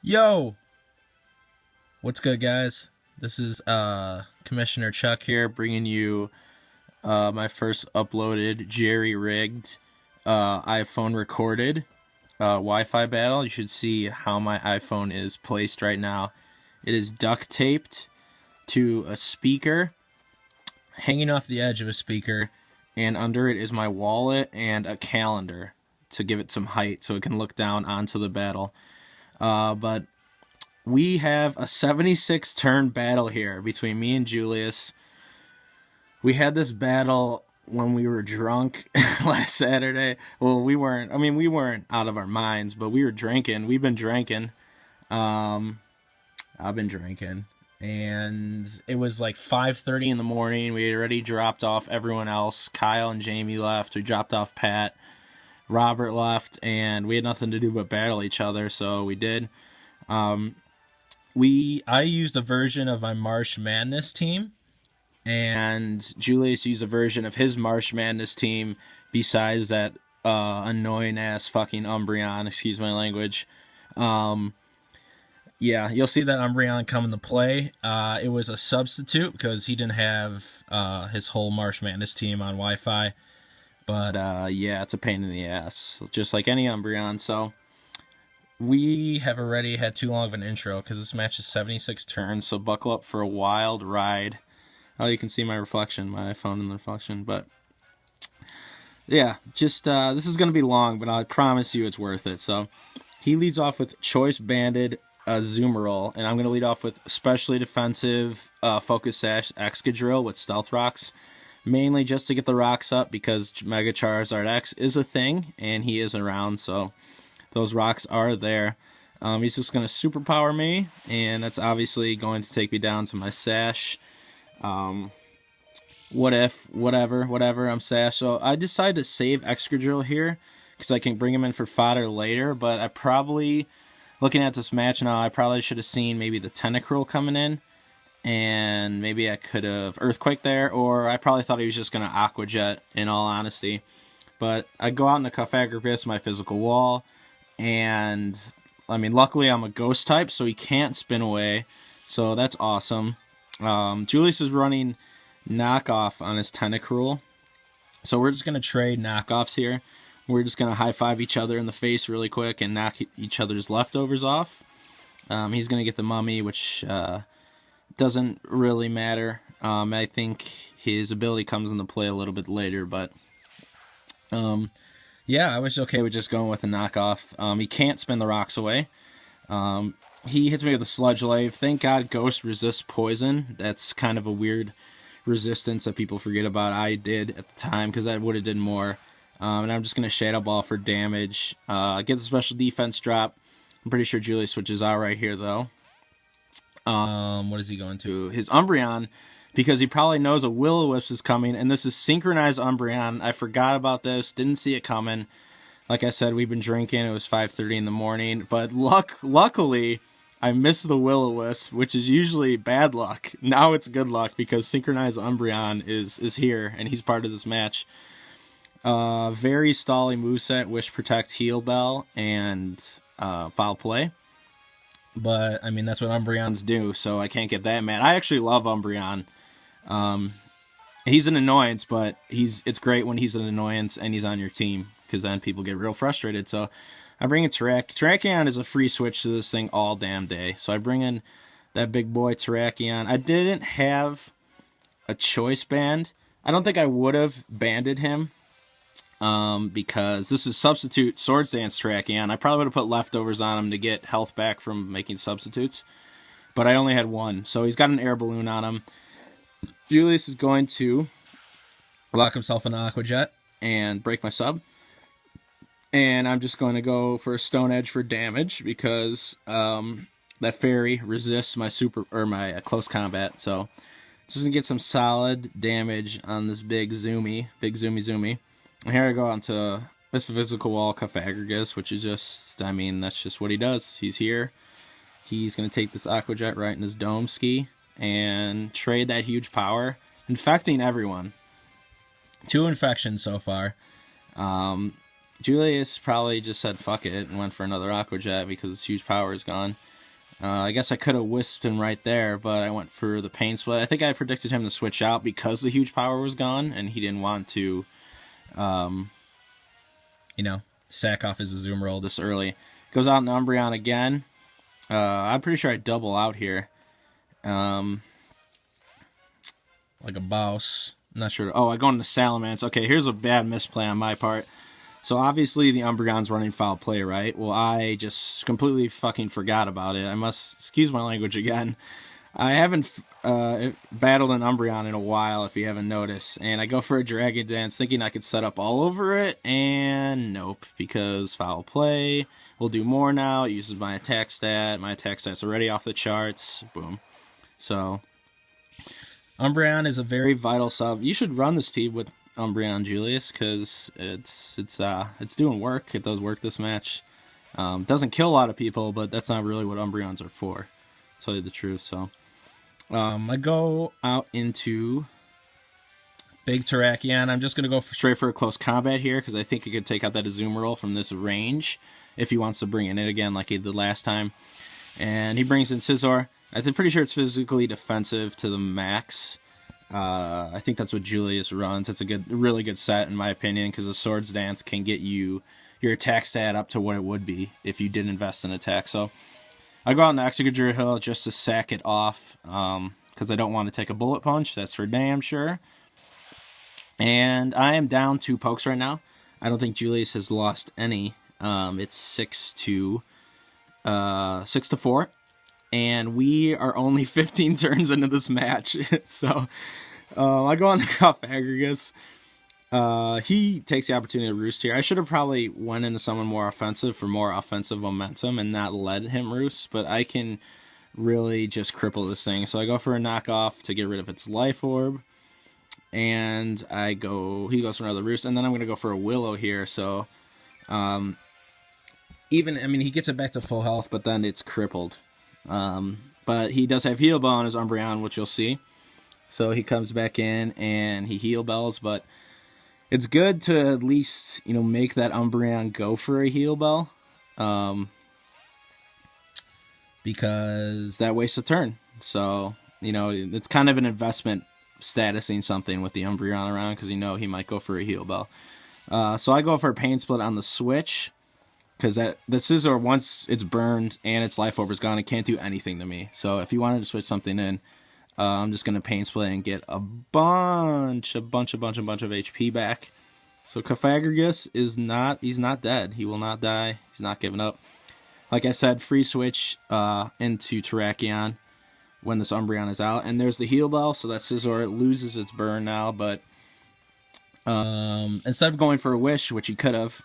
Yo! What's good, guys? This is Commissioner Chuck here, bringing you my first uploaded, jerry-rigged, iPhone recorded Wi-Fi battle. You should see how my iPhone is placed right now. It is duct taped to a speaker, hanging off the edge of a speaker, and under it is my wallet and a calendar to give it some height so it can look down onto the battle. But we have a 76-turn battle here between me and Julius. We had this battle when we were drunk last Saturday. Well, we weren't out of our minds, but we were drinking. We've been drinking. I've been drinking. And it was like 5:30 in the morning. We had already dropped off everyone else. Kyle and Jamie left. We dropped off Pat. Robert left, and we had nothing to do but battle each other, so we did. I used a version of my March Madness team, and Julius used a version of his March Madness team besides that annoying-ass fucking Umbreon, excuse my language. Yeah, you'll see that Umbreon come into play. It was a substitute because he didn't have his whole March Madness team on Wi-Fi. But, yeah, it's a pain in the ass, just like any Umbreon. So, we have already had too long of an intro, because this match is 76 turns, so buckle up for a wild ride. Oh, you can see my reflection, my iPhone in the reflection, but, yeah, just, this is going to be long, but I promise you it's worth it. So, he leads off with Choice Banded Zoomerol, and I'm going to lead off with Specially Defensive Focus Sash Excadrill with Stealth Rocks. Mainly just to get the rocks up because Mega Charizard X is a thing, and he is around, so those rocks are there. He's just going to superpower me, and that's obviously going to take me down to my Sash. Whatever, I'm Sash. So I decided to save Excadrill here, because I can bring him in for fodder later, but I probably, looking at this match now, I probably should have seen maybe the Tentacruel coming in. And maybe I could have Earthquake there, or I probably thought he was just going to Aqua Jet, in all honesty. But I go out in the Cofagrigus, my physical wall, and, I mean, luckily I'm a Ghost type, so he can't spin away, so that's awesome. Julius is running Knockoff on his Tentacruel, so we're just going to trade knockoffs here. We're just going to high-five each other in the face really quick and knock each other's leftovers off. He's going to get the Mummy, which doesn't really matter. I think his ability comes into play a little bit later, but yeah, I was okay with just going with a knockoff. He can't spin the rocks away. He hits me with a Sludge Wave. Thank God Ghost resists poison. That's kind of a weird resistance that people forget about. I did at the time because that would have did more. And I'm just going to Shadow Ball for damage. Get the special defense drop. I'm pretty sure Julius switches out right here, though. What is he going to? His Umbreon, because he probably knows a Will-O-Wisp is coming, and this is synchronized Umbreon. I forgot about this, didn't see it coming. Like I said, we've been drinking. It was 5:30 in the morning, but luckily, I missed the Will-O-Wisp, which is usually bad luck. Now it's good luck, because synchronized Umbreon is here, and he's part of this match. Very stally moveset, Wish, Protect, Heal Bell, and Foul Play. But, I mean, that's what Umbreons do, so I can't get that mad. I actually love Umbreon. He's an annoyance, but it's great when he's an annoyance and he's on your team, because then people get real frustrated. So I bring in Terrakion is a free switch to this thing all damn day. So I bring in that big boy Terrakion. I didn't have a choice band. I don't think I would have banded him. Because this is substitute Swords Dance Terrakion. I probably would have put leftovers on him to get health back from making substitutes. But I only had one. So he's got an air balloon on him. Julius is going to lock himself in Aqua Jet and break my sub. And I'm just going to go for a Stone Edge for damage because that fairy resists my my close combat. So just gonna get some solid damage on this big zoomy. And here I go on to this physical wall, Cofagrigus, which is just, I mean, that's just what he does. He's here. He's going to take this Aqua Jet right in his Dome Ski and trade that huge power, infecting everyone. 2 infections so far. Julius probably just said fuck it and went for another Aqua Jet because his huge power is gone. I guess I could have wisped him right there, but I went for the pain split. I think I predicted him to switch out because the huge power was gone, and he didn't want to, you know, sack off his Azumarill this early. Goes out in Umbreon again. I'm pretty sure I double out here. Like a Bouse. I'm not sure. Oh, I go into Salamence. Okay, here's a bad misplay on my part. So obviously the Umbreon's running foul play, right? Well, I just completely fucking forgot about it. I must, excuse my language again. I haven't battled an Umbreon in a while, if you haven't noticed. And I go for a Dragon Dance thinking I could set up all over it. And nope, because foul play will do more now. It uses my attack stat. My attack stat's already off the charts. Boom. So Umbreon is a very vital sub. You should run this team with Umbreon Julius, because it's doing work. It does work this match. Doesn't kill a lot of people, but that's not really what Umbreons are for, to tell you the truth. So I go out into Big Terrakion. I'm just going to go straight for a close combat here, because I think he could take out that Azumarill from this range if he wants to bring it in again like he did last time. And he brings in Scizor. I'm pretty sure it's physically defensive to the max. I think that's what Julius runs. It's a really good set in my opinion, because the Swords Dance can get you your attack stat up to what it would be if you did invest in attack. So I go out in the Excadrill Hill just to sack it off, because I don't want to take a Bullet Punch. That's for damn sure. And I am down 2 pokes right now. I don't think Julius has lost any. It's 6-4. And we are only 15 turns into this match. So I go on the Cofagrigus. He takes the opportunity to roost here. I should have probably went into someone more offensive for more offensive momentum and not let him roost. But I can really just cripple this thing. So I go for a knockoff to get rid of its Life Orb. And he goes for another roost. And then I'm going to go for a Willow here. So he gets it back to full health, but then it's crippled. But he does have Heal Bell on his Umbreon, which you'll see. So he comes back in and he Heal Bells, but it's good to at least, make that Umbreon go for a Heal Bell. Because that wastes a turn. So, it's kind of an investment statusing something with the Umbreon around, because he might go for a Heal Bell. So I go for a Pain Split on the switch. Because the Scizor, once it's burned and its Life Orb is gone, it can't do anything to me. So if you wanted to switch something in, I'm just going to Pain Split and get a bunch of HP back. So Cofagrigus he's not dead. He will not die. He's not giving up. Like I said, free switch into Terrakion when this Umbreon is out. And there's the Heal Bell, so that Scizor loses its burn now. But instead of going for a Wish, which he could have,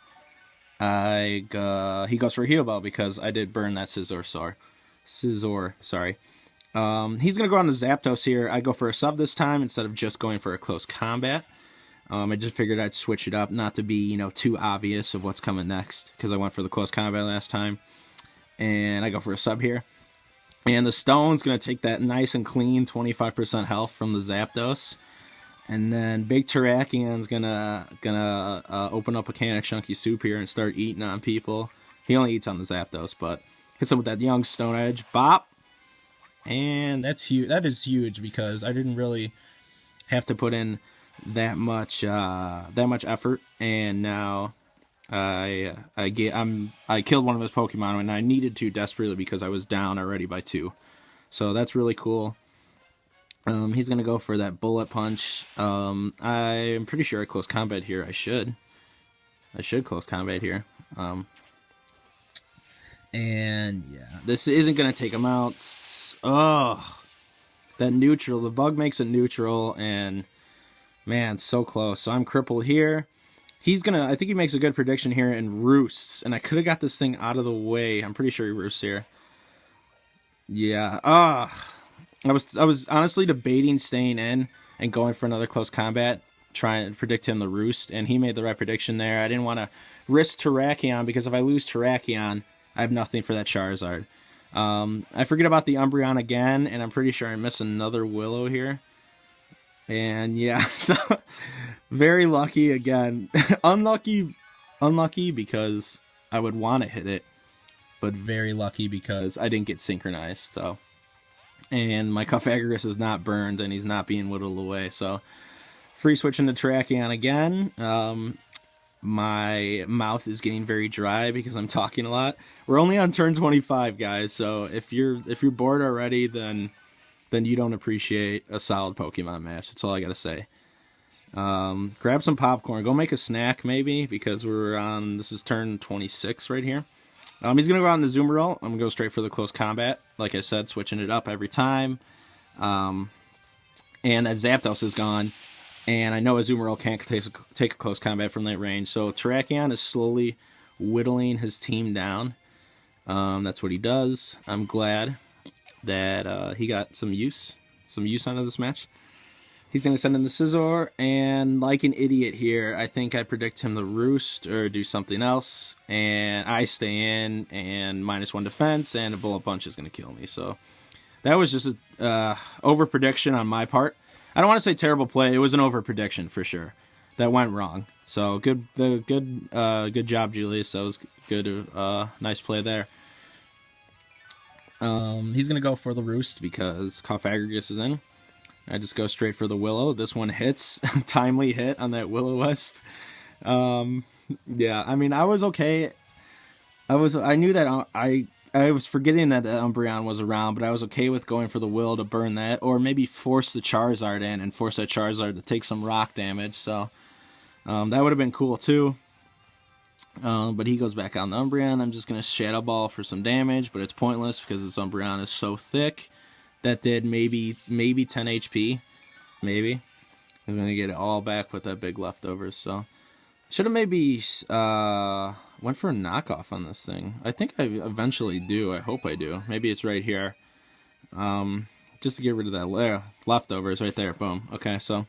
he goes for a Heal Bell because I did burn that Scizor, sorry. He's going to go on to Zapdos here. I go for a sub this time instead of just going for a close combat. I just figured I'd switch it up, not to be, too obvious of what's coming next, because I went for the close combat last time. And I go for a sub here. And the Stone's going to take that nice and clean 25% health from the Zapdos. And then Big Terrakion's gonna open up a can of Chunky Soup here and start eating on people. He only eats on the Zapdos, but hits him with that young Stone Edge. Bop! And that's huge. That is huge, because I didn't really have to put in that much effort, and now I killed one of his Pokemon, and I needed to desperately because I was down already by 2. So that's really cool. He's going to go for that Bullet Punch. I'm pretty sure I close combat here. I should close combat here. And yeah, this isn't going to take him out. Oh, that neutral. The bug makes it neutral, and man, so close. So I'm crippled here. I think he makes a good prediction here and roosts. And I could have got this thing out of the way. I'm pretty sure he roosts here. Yeah. I was honestly debating staying in and going for another close combat, trying to predict him the roost, and he made the right prediction there. I didn't want to risk Terrakion, because if I lose Terrakion, I have nothing for that Charizard. I forget about the Umbreon again, and I'm pretty sure I miss another Willow here. And yeah, so very lucky again. Unlucky because I would want to hit it. but very lucky because I didn't get synchronized. So, and my Cofagrigus is not burned, and he's not being whittled away. So, free switching to Terrakion again. My mouth is getting very dry because I'm talking a lot. We're only on turn 25, guys. So if you're bored already, then you don't appreciate a solid Pokemon match. That's all I gotta say. Grab some popcorn. Go make a snack, maybe, because this is turn 26 right here. He's going to go out in the Zoomerall. I'm going to go straight for the close combat. Like I said, switching it up every time. And that Zapdos is gone. And I know a Zoomerall can't take a close combat from that range. So Terrakion is slowly whittling his team down. That's what he does. I'm glad that he got some use out of this match. He's going to send in the Scizor, and like an idiot here, I think I predict him to roost or do something else, and I stay in, and -1 defense, and a Bullet Punch is going to kill me. So that was just a over-prediction on my part. I don't want to say terrible play. It was an over-prediction for sure. That went wrong. So good job, Julius. That was good. Nice play there. He's going to go for the roost because Cofagrigus is in. I just go straight for the Willow. This one hits. Timely hit on that Will-O-Wisp. Yeah, I mean, I was okay. I knew that I was forgetting that the Umbreon was around, but I was okay with going for the Will to burn that, or maybe force the Charizard in and force that Charizard to take some rock damage. So that would have been cool too. But he goes back on the Umbreon. I'm just going to Shadow Ball for some damage, but it's pointless because this Umbreon is so thick. That did maybe 10 HP. Maybe. I'm going to get it all back with that big leftovers. So, should have maybe went for a knockoff on this thing. I think I eventually do. I hope I do. Maybe it's right here. Just to get rid of that leftovers right there. Boom. Okay, so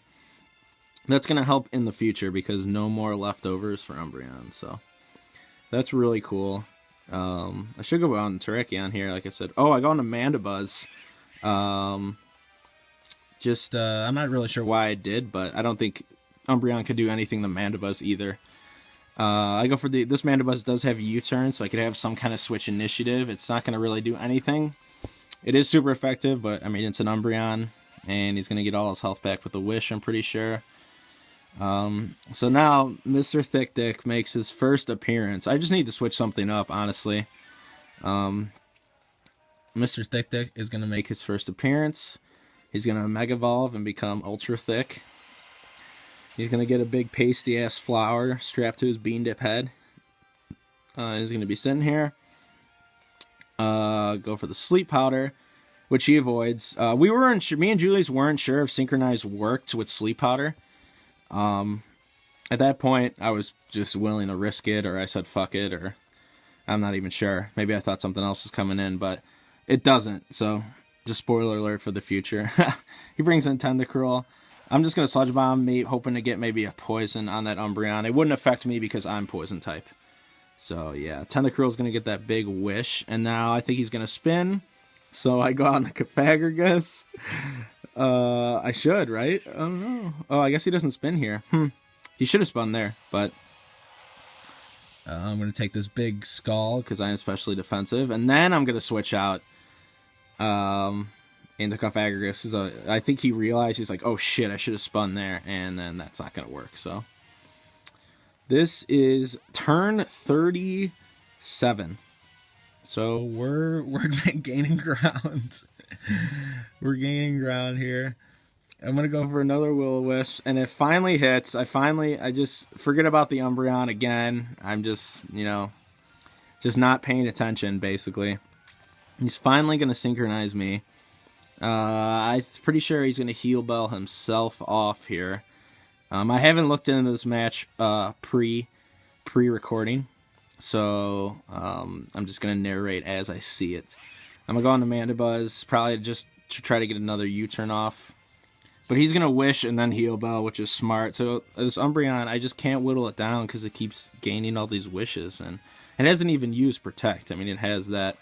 that's going to help in the future because no more leftovers for Umbreon. So, that's really cool. I should go on Terrakion here, like I said. Oh, I go on to Mandibuzz. I'm not really sure why I did, but I don't think Umbreon could do anything to Mandibuzz either. I go for this Mandibuzz does have U-turn, so I could have some kind of switch initiative. It's not going to really do anything. It is super effective, but I mean, it's an Umbreon, and he's going to get all his health back with a Wish, I'm pretty sure. So now, Mr. Thick Dick makes his first appearance. I just need to switch something up, honestly. Mr. Thick Dick is going to make his first appearance. He's going to Mega Evolve and become Ultra Thick. He's going to get a big pasty-ass flower strapped to his Bean Dip head. He's going to be sitting here. Go for the Sleep Powder, which he avoids. Me and Julius weren't sure if Synchronized worked with Sleep Powder. At that point, I was just willing to risk it, or I said fuck it, or I'm not even sure. Maybe I thought something else was coming in, but it doesn't, so just spoiler alert for the future. He brings in Tentacruel. I'm just going to Sludge Bomb, hoping to get maybe a poison on that Umbreon. It wouldn't affect me because I'm poison type. So yeah, Tentacruel's going to get that big Wish, and now I think he's going to spin. So I go on the Cofagrigus. I should, right? I don't know. Oh, I guess he doesn't spin here. He should have spun there, but I'm going to take this big Skull because I am especially defensive, and then I'm going to switch out into Cofagrigus. I think he realized, he's like, oh shit, I should have spun there, and then that's not going to work. So this is turn 37. So we're gaining ground. We're gaining ground here. I'm going to go for another Will-O-Wisp, and it finally hits. I just forget about the Umbreon again. I'm just, just not paying attention, basically. He's finally going to synchronize me. I'm pretty sure he's going to Heal Bell himself off here. I haven't looked into this match pre-recording, so I'm just going to narrate as I see it. I'm going to go on to Mandibuzz, probably just to try to get another U-turn off. But he's going to Wish and then Heal Bell, which is smart. So this Umbreon, I just can't whittle it down because it keeps gaining all these wishes. And it hasn't even used Protect. I mean, it has that.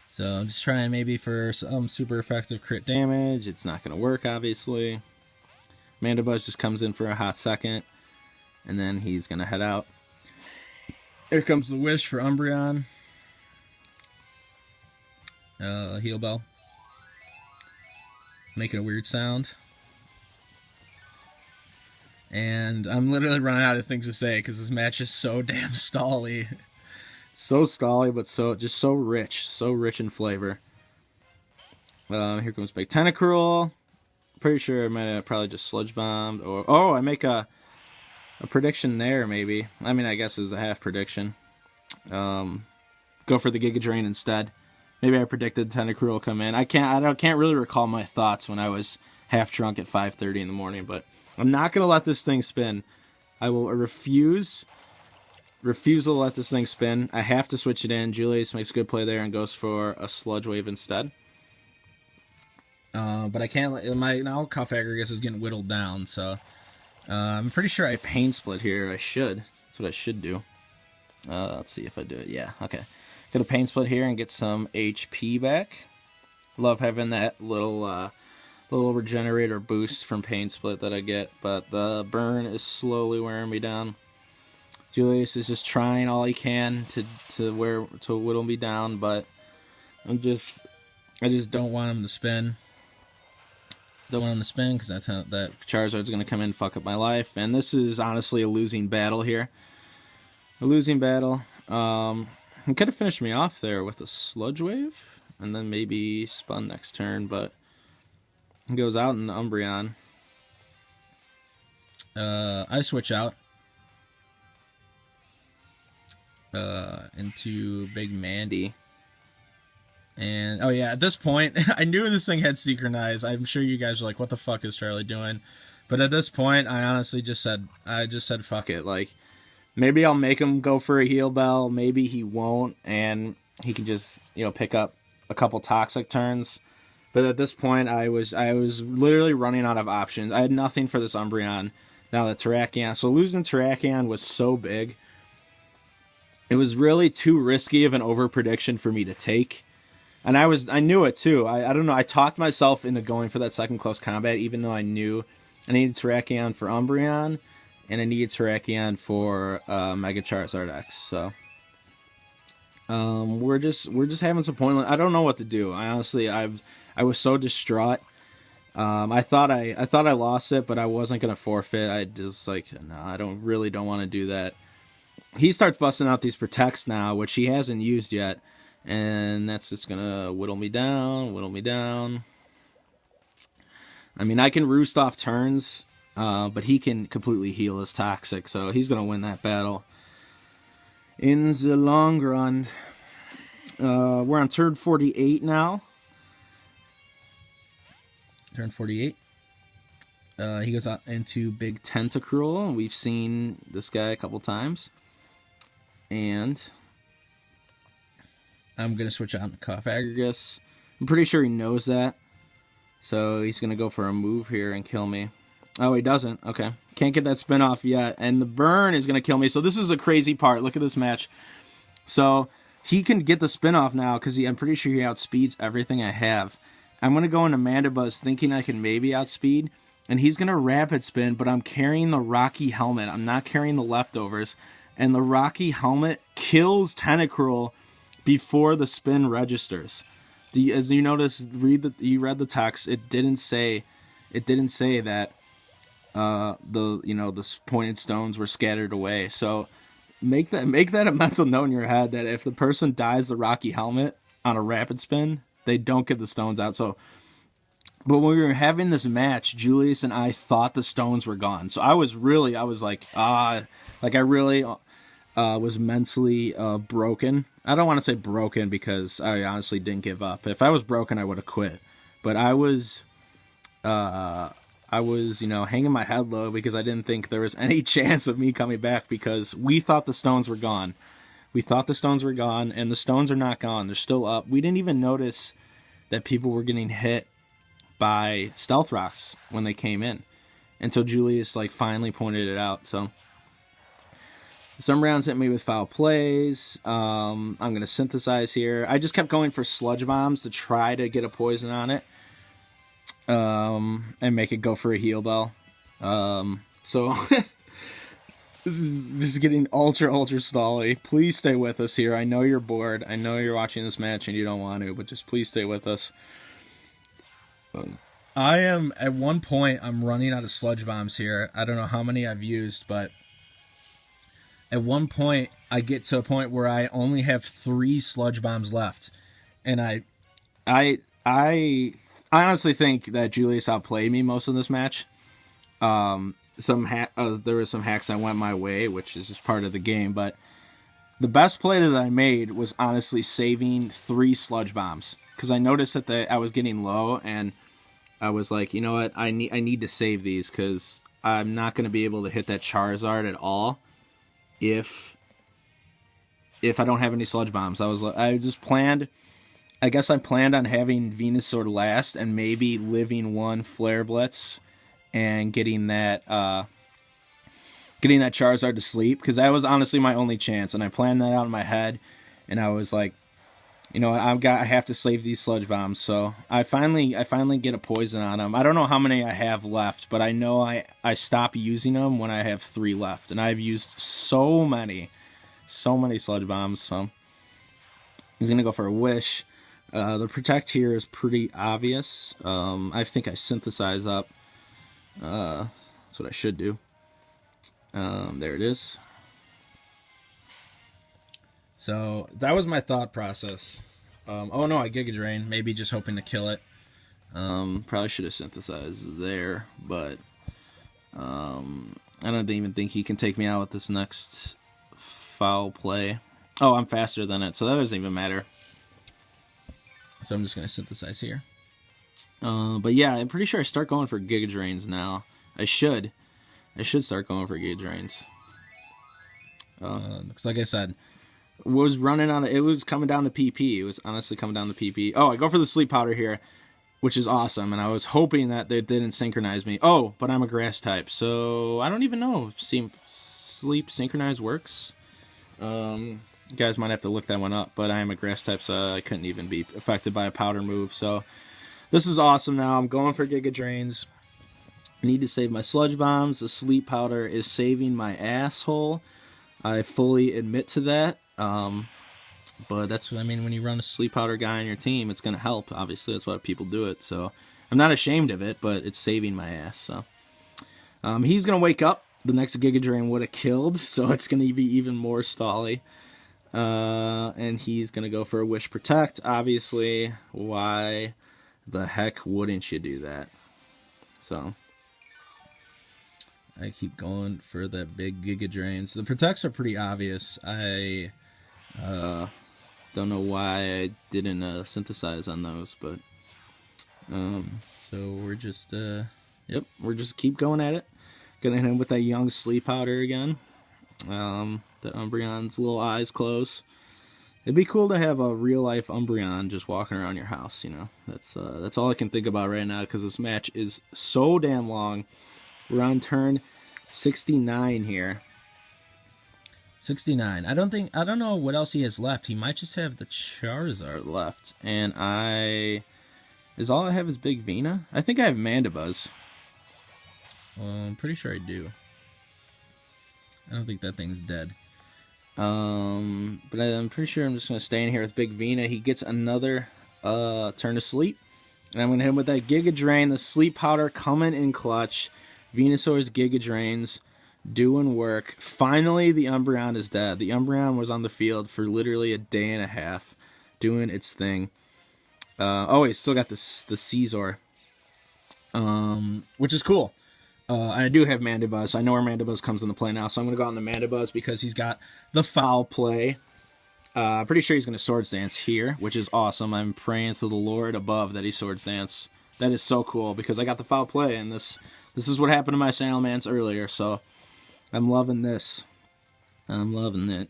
So I'm just trying maybe for some super effective crit damage. It's not going to work, obviously. Mandibuzz just comes in for a hot second. And then he's going to head out. Here comes the Wish for Umbreon. heal bell. Making a weird sound. And I'm literally running out of things to say because this match is so damn stally. So stally, but just so rich in flavor. Here comes Big Tentacruel. Pretty sure I might have probably just sludge bombed, or I make a prediction there maybe. I mean, I guess it's a half prediction. Go for the Giga Drain instead. Maybe I predicted Tentacruel will come in. I can't really recall my thoughts when I was half drunk at 5:30 in the morning, but I'm not gonna let this thing spin. I will refuse to let this thing spin. I have to switch it in. Julius makes a good play there and goes for a Sludge Wave instead. But I can't let now Cuff Aggregates is getting whittled down, so I'm pretty sure I Pain Split here. I should. That's what I should do. Let's see if I do it. Yeah, okay. Get a Pain Split here and get some HP back. Love having that little regenerator boost from Pain Split that I get, but the burn is slowly wearing me down. Julius is just trying all he can to whittle me down, but I just don't want him to spin. Don't want him to spin because that Charizard's going to come in and fuck up my life, and this is honestly a losing battle here. A losing battle. He could have finished me off there with a Sludge Wave, and then maybe spun next turn, but he goes out in the Umbreon. I switch out into Big Mandy. And, oh yeah, at this point, I knew this thing had Synchronized. I'm sure you guys are like, what the fuck is Charlie doing? But at this point, I honestly just said, fuck it. Like, maybe I'll make him go for a Heal Bell. Maybe he won't, and he can just, pick up a couple Toxic turns. But at this point, I was literally running out of options. I had nothing for this Umbreon. Now the Terrakion. So losing Terrakion was so big. It was really too risky of an over prediction for me to take. And I knew it too. I don't know. I talked myself into going for that second close combat, even though I knew I needed Terrakion for Umbreon, and I needed Terrakion for Mega Charizard X. So we're just having some pointless. I don't know what to do. I was so distraught. I thought I lost it, but I wasn't gonna forfeit. I just no, I don't want to do that. He starts busting out these Protects now, which he hasn't used yet. And that's just gonna whittle me down. I mean, I can roost off turns, but he can completely heal his Toxic, so he's gonna win that battle. In the long run, we're on turn 48 now. Turn 48. He goes out into Big Tentacruel, and we've seen this guy a couple times. And I'm going to switch out to Cuff Aggregates. I'm pretty sure he knows that. So he's going to go for a move here and kill me. Oh, he doesn't. Okay. Can't get that spin off yet. And the burn is going to kill me. So this is a crazy part. Look at this match. So he can get the spin off now because I'm pretty sure he outspeeds everything I have. I'm going to go into Mandibuzz thinking I can maybe outspeed. And he's going to Rapid Spin, but I'm carrying the Rocky Helmet. I'm not carrying the leftovers. And the Rocky Helmet kills Tentacruel before the spin registers. As you notice, you read the text. It didn't say that the pointed stones were scattered away. So make that a mental note in your head that if the person dies the Rocky Helmet on a Rapid Spin, they don't get the stones out. So, but when we were having this match, Julius and I thought the stones were gone. So I was mentally broken. I don't want to say broken because I honestly didn't give up. If I was broken, I would have quit. But I was hanging my head low because I didn't think there was any chance of me coming back because we thought the stones were gone. We thought the stones were gone, and the stones are not gone. They're still up. We didn't even notice that people were getting hit by Stealth Rocks when they came in until Julius finally pointed it out. So some rounds hit me with foul plays. I'm going to synthesize here. I just kept going for Sludge Bombs to try to get a poison on it. And make it go for a Heal Bell. So This is getting ultra stally. Please stay with us here. I know you're bored. I know you're watching this match and you don't want to, but just please stay with us. I am, at one point, I'm running out of sludge bombs here. I don't know how many I've used, but at one point, I get to a point where I only have 3 sludge bombs left. And I honestly think that Julius outplayed me most of this match. There were some hacks that went my way, which is just part of the game, but the best play that I made was honestly saving 3 sludge bombs, because I noticed that I was getting low, and I was like, you know what, I need to save these, because I'm not going to be able to hit that Charizard at all if I don't have any sludge bombs. I guess I planned on having Venusaur last and maybe living 1 Flare Blitz and getting that Charizard to sleep, because that was honestly my only chance, and I planned that out in my head, and I was like, you know, I have to save these sludge bombs. So I finally get a poison on them. I don't know how many I have left, but I know I stop using them when I have 3 left, and I've used so many sludge bombs. So he's gonna go for a wish. The protect here is pretty obvious. I think I synthesize up. That's what I should do. There it is. So that was my thought process. Oh no, I Giga Drain. Maybe just hoping to kill it. Probably should have synthesized there, but I don't even think he can take me out with this next foul play. Oh, I'm faster than it, so that doesn't even matter. So I'm just going to synthesize here. But yeah, I'm pretty sure I start going for Giga Drains now. I should start going for Giga Drains. Because like I said, it was coming down to PP. It was honestly coming down to PP. Oh, I go for the Sleep Powder here, which is awesome. And I was hoping that they didn't synchronize me. Oh, but I'm a grass type, so I don't even know if Sleep Synchronize works. You guys might have to look that one up, but I am a grass type, so I couldn't even be affected by a powder move. So this is awesome now. I'm going for Giga Drains. I need to save my sludge bombs. The Sleep Powder is saving my asshole. I fully admit to that. But that's what I mean, when you run a Sleep Powder guy on your team, it's going to help. Obviously, that's why people do it. So I'm not ashamed of it, but it's saving my ass. So he's going to wake up. The next Giga Drain would have killed, so it's going to be even more stally. And he's going to go for a Wish Protect. Obviously, why the heck wouldn't you do that? So I keep going for that big Giga Drains. The Protects are pretty obvious. I don't know why I didn't synthesize on those, but so we're just we're just keep going at it. Gonna hit him with that young Sleep Powder again. The Umbreon's little eyes close. It'd be cool to have a real life Umbreon just walking around your house, you know. That's all I can think about right now, because this match is so damn long. We're on turn 69 here. 69. I don't know what else he has left. He might just have the Charizard left. And all I have is Big Vena? I think I have Mandibuzz. I'm pretty sure I do. I don't think that thing's dead. But I'm pretty sure I'm just going to stay in here with Big Vena. He gets another turn to sleep. And I'm going to hit him with that Giga Drain. The Sleep Powder coming in clutch. Venusaur's Giga Drains doing work. Finally, the Umbreon is dead. The Umbreon was on the field for literally a day and a half doing its thing. Oh, he's still got the Caesar, which is cool. I do have Mandibuzz. I know where Mandibuzz comes into play now, so I'm going to go on the Mandibuzz because he's got the foul play. I'm pretty sure he's going to Swords Dance here, which is awesome. I'm praying to the Lord above that he Swords Dance. That is so cool because I got the foul play, and this is what happened to my Salamence earlier, so I'm loving this. I'm loving it.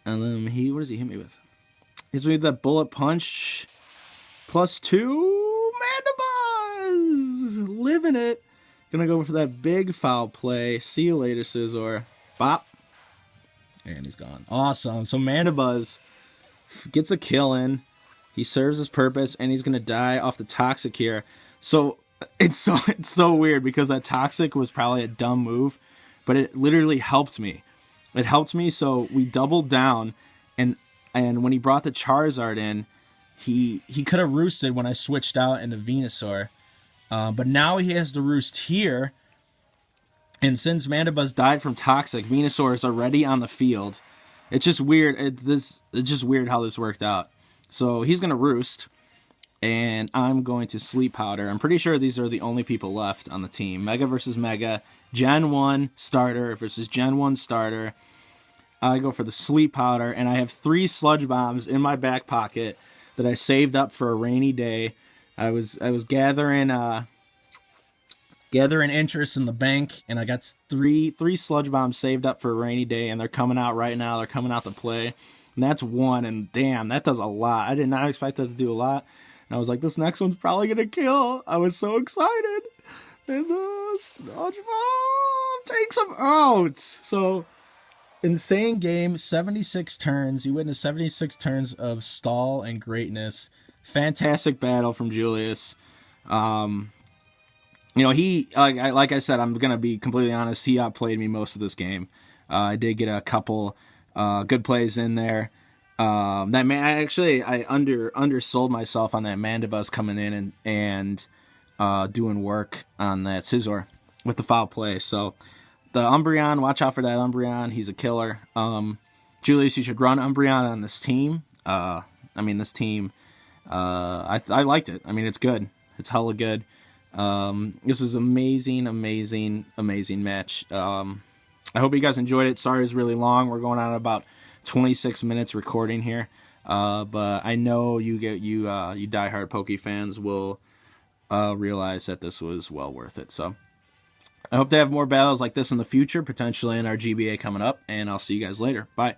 And then what does he hit me with? Hits me with that Bullet Punch +2 Mandibuzz! Living it. Gonna go for that big foul play. See you later, Scizor. Bop. And he's gone. Awesome. So Mandibuzz gets a kill in. He serves his purpose, and he's gonna die off the Toxic here. So it's so weird because that Toxic was probably a dumb move, but it literally helped me. it helped me. So we doubled down, and when he brought the Charizard in, he could have roosted when I switched out into Venusaur, but now he has to roost here. And since Mandibuzz died from Toxic, Venusaur is already on the field. It's just weird. It's just weird how this worked out. So he's gonna roost, and I'm going to Sleep Powder. I'm pretty sure these are the only people left on the team. Mega versus Mega, Gen 1 starter versus Gen 1 starter. I go for the Sleep Powder, and I have 3 Sludge Bombs in my back pocket that I saved up for a rainy day. I was gathering interest in the bank, and I got three Sludge Bombs saved up for a rainy day, and they're coming out right now. They're coming out to play, and that's 1, and damn, that does a lot. I did not expect that to do a lot, and I was like, this next one's probably gonna kill. I was so excited, and the Sludge Bomb takes him out. So, insane game, 76 turns. You witnessed 76 turns of stall and greatness. Fantastic battle from Julius. You know, he, like I said, I'm going to be completely honest, he outplayed me most of this game. I did get a couple good plays in there. I undersold myself on that Mandibuzz coming in and doing work on that Scizor with the foul play. So the Umbreon, watch out for that Umbreon. He's a killer. Julius, you should run Umbreon on this team. I liked it. I mean, it's good. It's hella good. This is amazing match. I hope you guys enjoyed it. Sorry it's really long. We're going on about 26 minutes recording here. But I know you diehard Poke fans will realize that this was well worth it. So I hope to have more battles like this in the future, potentially in our GBA coming up, and I'll see you guys later. Bye.